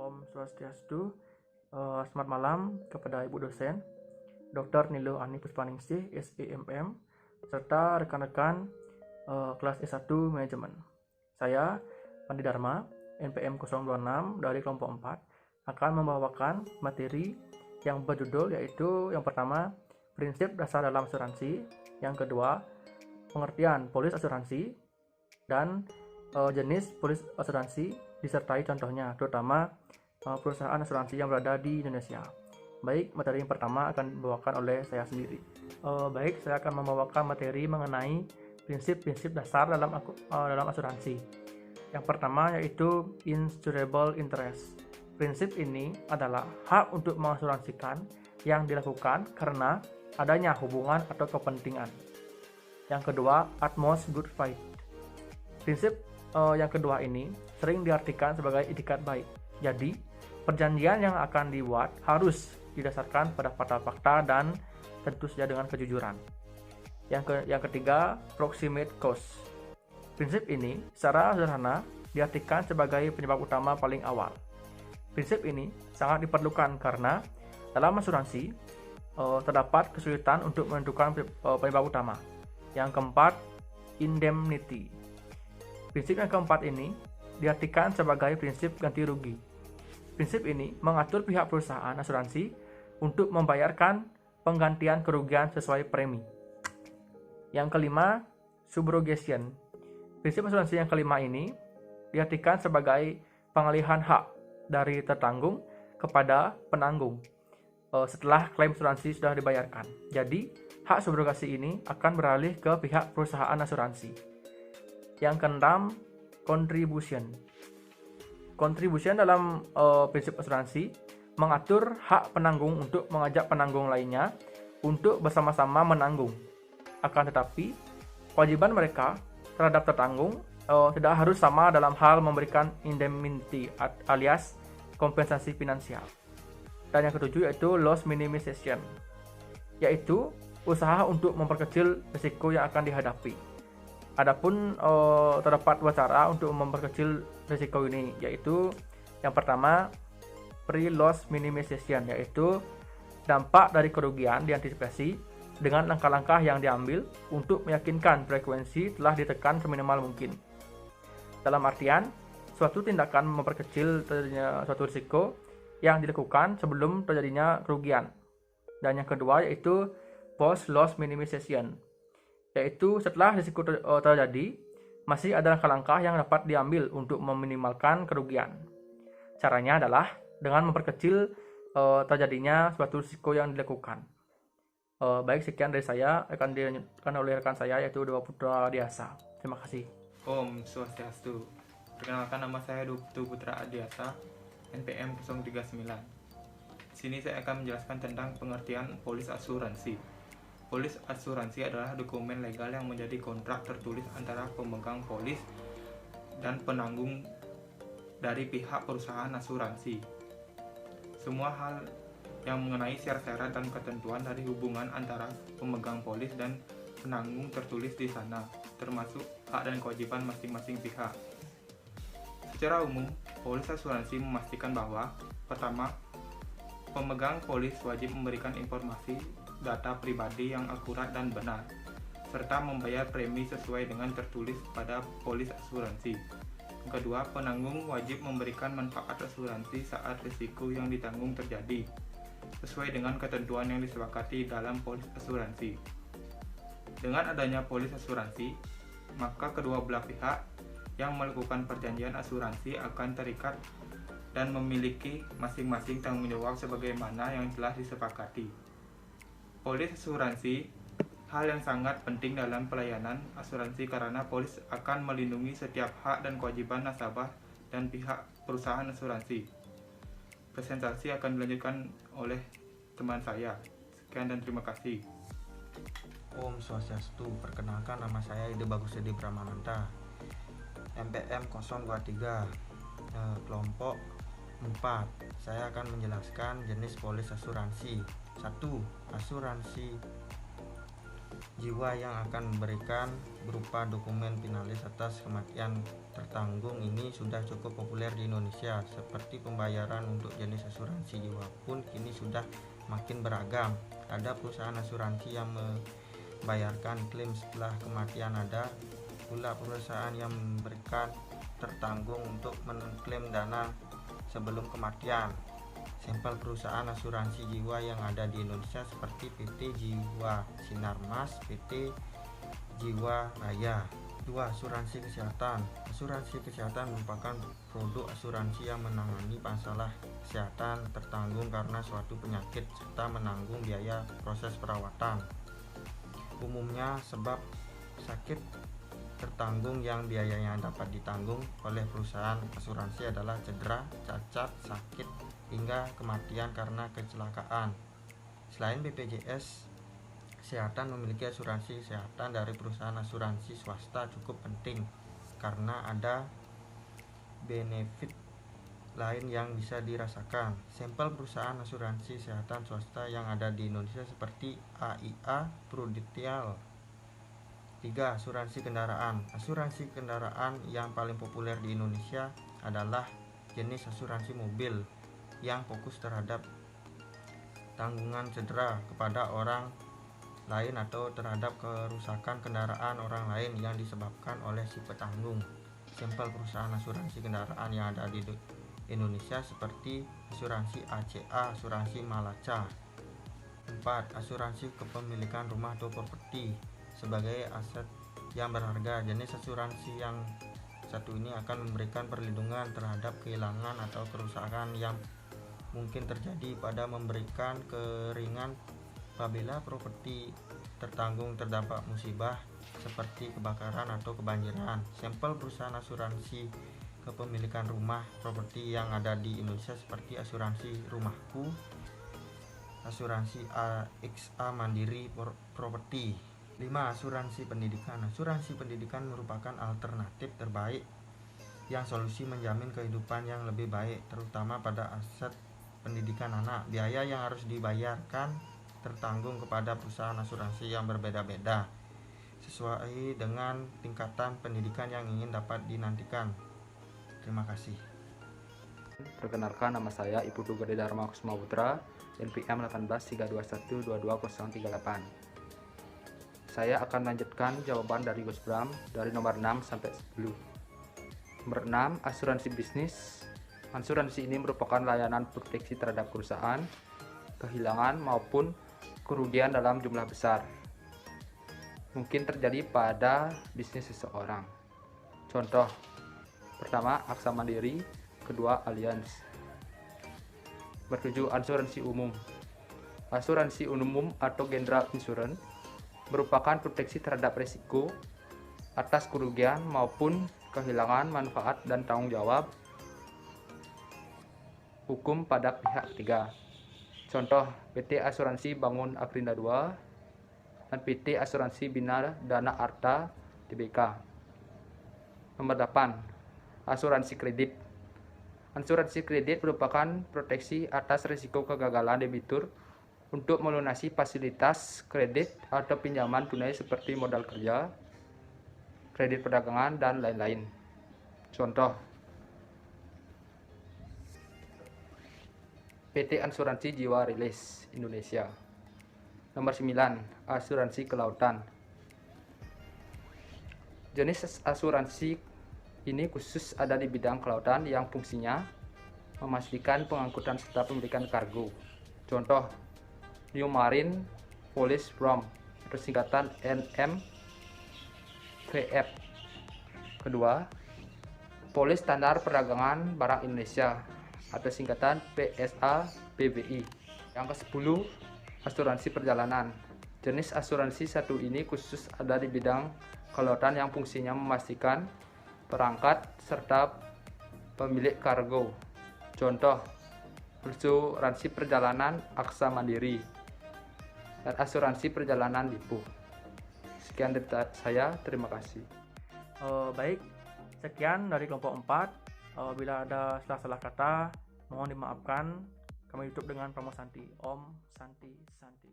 Om Swastiastu. Selamat malam kepada Ibu dosen, Dr. Nilo Ani Puspaningsih, SEMM, serta rekan-rekan kelas S1 Manajemen. Saya, Pandi Dharma, NPM 026 dari kelompok 4, akan membawakan materi yang berjudul yaitu yang pertama, prinsip dasar dalam asuransi, yang kedua, pengertian polis asuransi, dan jenis polis asuransi disertai contohnya, terutama perusahaan asuransi yang berada di Indonesia. Baik, materi yang pertama akan dibawakan oleh saya sendiri. Baik, saya akan membawakan materi mengenai prinsip-prinsip dasar dalam asuransi. Yang pertama yaitu insurable interest. Prinsip ini adalah hak untuk mengasuransikan yang dilakukan karena adanya hubungan atau kepentingan. Yang kedua, utmost good faith. Prinsip yang kedua ini sering diartikan sebagai itikat baik. Jadi, perjanjian yang akan dibuat harus didasarkan pada fakta-fakta dan tentu saja dengan kejujuran. Yang ketiga, proximate cause. Prinsip ini secara sederhana diartikan sebagai penyebab utama paling awal. Prinsip ini sangat diperlukan karena dalam asuransi terdapat kesulitan untuk menentukan penyebab utama. Yang keempat, indemnity. Prinsip yang keempat ini diartikan sebagai prinsip ganti rugi. Prinsip ini mengatur pihak perusahaan asuransi untuk membayarkan penggantian kerugian sesuai premi. Yang kelima, subrogation. Prinsip asuransi yang kelima ini diartikan sebagai pengalihan hak dari tertanggung kepada penanggung setelah klaim asuransi sudah dibayarkan. Jadi, hak subrogasi ini akan beralih ke pihak perusahaan asuransi. Yang keenam, contribution. Contribution dalam prinsip asuransi mengatur hak penanggung untuk mengajak penanggung lainnya untuk bersama-sama menanggung. Akan tetapi, kewajiban mereka terhadap tertanggung tidak harus sama dalam hal memberikan indemnity alias kompensasi finansial. Dan yang ketujuh yaitu loss minimization, yaitu usaha untuk memperkecil risiko yang akan dihadapi. Adapun terdapat dua cara untuk memperkecil risiko ini, yaitu yang pertama pre-loss minimization, yaitu dampak dari kerugian diantisipasi dengan langkah-langkah yang diambil untuk meyakinkan frekuensi telah ditekan seminimal mungkin. Dalam artian, suatu tindakan memperkecil terjadinya suatu risiko yang dilakukan sebelum terjadinya kerugian. Dan yang kedua yaitu post-loss minimization, yaitu setelah risiko terjadi, masih ada langkah-langkah yang dapat diambil untuk meminimalkan kerugian. Caranya adalah dengan memperkecil terjadinya suatu risiko yang dilakukan. Baik, sekian dari saya, akan dilanjutkan oleh rekan saya yaitu Dewa Putra Adiasa. Terima kasih. Om Swastiastu. Perkenalkan, nama saya Duptu Putra Adiasa, NPM 039. Di sini saya akan menjelaskan tentang pengertian polis asuransi. Polis asuransi adalah dokumen legal yang menjadi kontrak tertulis antara pemegang polis dan penanggung dari pihak perusahaan asuransi. Semua hal yang mengenai syarat-syarat dan ketentuan dari hubungan antara pemegang polis dan penanggung tertulis di sana, termasuk hak dan kewajiban masing-masing pihak. Secara umum, polis asuransi memastikan bahwa pertama, pemegang polis wajib memberikan informasi data pribadi yang akurat dan benar, serta membayar premi sesuai dengan tertulis pada polis asuransi. Yang kedua, penanggung wajib memberikan manfaat asuransi saat risiko yang ditanggung terjadi, sesuai dengan ketentuan yang disepakati dalam polis asuransi. Dengan adanya polis asuransi, maka kedua belah pihak yang melakukan perjanjian asuransi akan terikat dan memiliki masing-masing tanggung jawab sebagaimana yang telah disepakati. Polis asuransi hal yang sangat penting dalam pelayanan asuransi karena polis akan melindungi setiap hak dan kewajiban nasabah dan pihak perusahaan asuransi. Presentasi akan dilanjutkan oleh teman saya. Sekian dan terima kasih. Om Swastiastu. Perkenalkan, nama saya Ide Bagus Edi Pramananta, MPM 023, kelompok 4. Saya akan menjelaskan jenis polis asuransi. 1. Asuransi jiwa yang akan memberikan berupa dokumen finalis atas kematian tertanggung ini sudah cukup populer di Indonesia. Seperti pembayaran untuk jenis asuransi jiwa pun kini sudah makin beragam. Ada perusahaan asuransi yang membayarkan klaim setelah kematian, ada pula perusahaan yang memberikan tertanggung untuk mengklaim dana sebelum kematian. Sampel perusahaan asuransi jiwa yang ada di Indonesia seperti PT Jiwa Sinarmas, PT Jiwa Raya. 2. Asuransi kesehatan. Asuransi kesehatan merupakan produk asuransi yang menangani masalah kesehatan tertanggung karena suatu penyakit serta menanggung biaya proses perawatan. Umumnya sebab sakit tertanggung yang biayanya dapat ditanggung oleh perusahaan asuransi adalah cedera, cacat, sakit, hingga kematian karena kecelakaan. Selain BPJS Kesehatan, memiliki asuransi kesehatan dari perusahaan asuransi swasta cukup penting karena ada benefit lain yang bisa dirasakan. Sampel perusahaan asuransi kesehatan swasta yang ada di Indonesia seperti AIA, Prudential. 3. Asuransi kendaraan. Asuransi kendaraan yang paling populer di Indonesia adalah jenis asuransi mobil yang fokus terhadap tanggungan cedera kepada orang lain atau terhadap kerusakan kendaraan orang lain yang disebabkan oleh si petanggung. Sampel perusahaan asuransi kendaraan yang ada di Indonesia seperti asuransi ACA, asuransi Malaca. 4. Asuransi kepemilikan rumah atau properti sebagai aset yang berharga. Jenis asuransi yang satu ini akan memberikan perlindungan terhadap kehilangan atau kerusakan yang mungkin terjadi pada memberikan keringan apabila properti tertanggung terdampak musibah seperti kebakaran atau kebanjiran. Sampel perusahaan asuransi kepemilikan rumah properti yang ada di Indonesia seperti asuransi Rumahku, asuransi AXA Mandiri Properti. 5. Asuransi pendidikan. Asuransi pendidikan merupakan alternatif terbaik yang solusi menjamin kehidupan yang lebih baik, terutama pada aset pendidikan anak. Biaya yang harus dibayarkan tertanggung kepada perusahaan asuransi yang berbeda-beda sesuai dengan tingkatan pendidikan yang ingin dapat dinantikan. Terima kasih. Perkenalkan, nama saya Ibu Gede Dharma Kusuma Putra, NPM 183212238. Saya akan melanjutkan jawaban dari Gus Bram dari nomor 6 sampai 10. Nomor 6, asuransi bisnis. Asuransi ini merupakan layanan proteksi terhadap kerusakan, kehilangan maupun kerugian dalam jumlah besar mungkin terjadi pada bisnis seseorang. Contoh pertama, AXA Mandiri. Kedua, Allianz. Bertujuh, asuransi umum. Asuransi umum atau general insurance merupakan proteksi terhadap risiko atas kerugian maupun kehilangan manfaat dan tanggung jawab hukum pada pihak ketiga. Contoh, PT Asuransi Bangun Agrinda II dan PT Asuransi Bina Dana Arta Tbk. Nomor 8, asuransi kredit. Asuransi kredit merupakan proteksi atas risiko kegagalan debitur untuk melunasi fasilitas kredit atau pinjaman tunai seperti modal kerja, kredit perdagangan, dan lain-lain. Contoh, PT Asuransi Jiwa Rilis Indonesia. Nomor 9, asuransi kelautan. Jenis asuransi ini khusus ada di bidang kelautan yang fungsinya memastikan pengangkutan serta pemilikan kargo. Contoh, New Marine Police From atau singkatan NMVF. Kedua, Polis Standar Perdagangan Barang Indonesia atau singkatan PSA BBI. Yang ke-10, asuransi perjalanan. Jenis asuransi satu ini khusus ada di bidang kelautan yang fungsinya memastikan perangkat serta pemilik kargo. Contoh, asuransi perjalanan AXA Mandiri dan asuransi perjalanan Lipo. Sekian dari saya, terima kasih. Baik, sekian dari kelompok 4. Bila ada salah-salah kata, mohon dimaafkan. Kami tutup dengan Pramosanti. Om Santi Santi.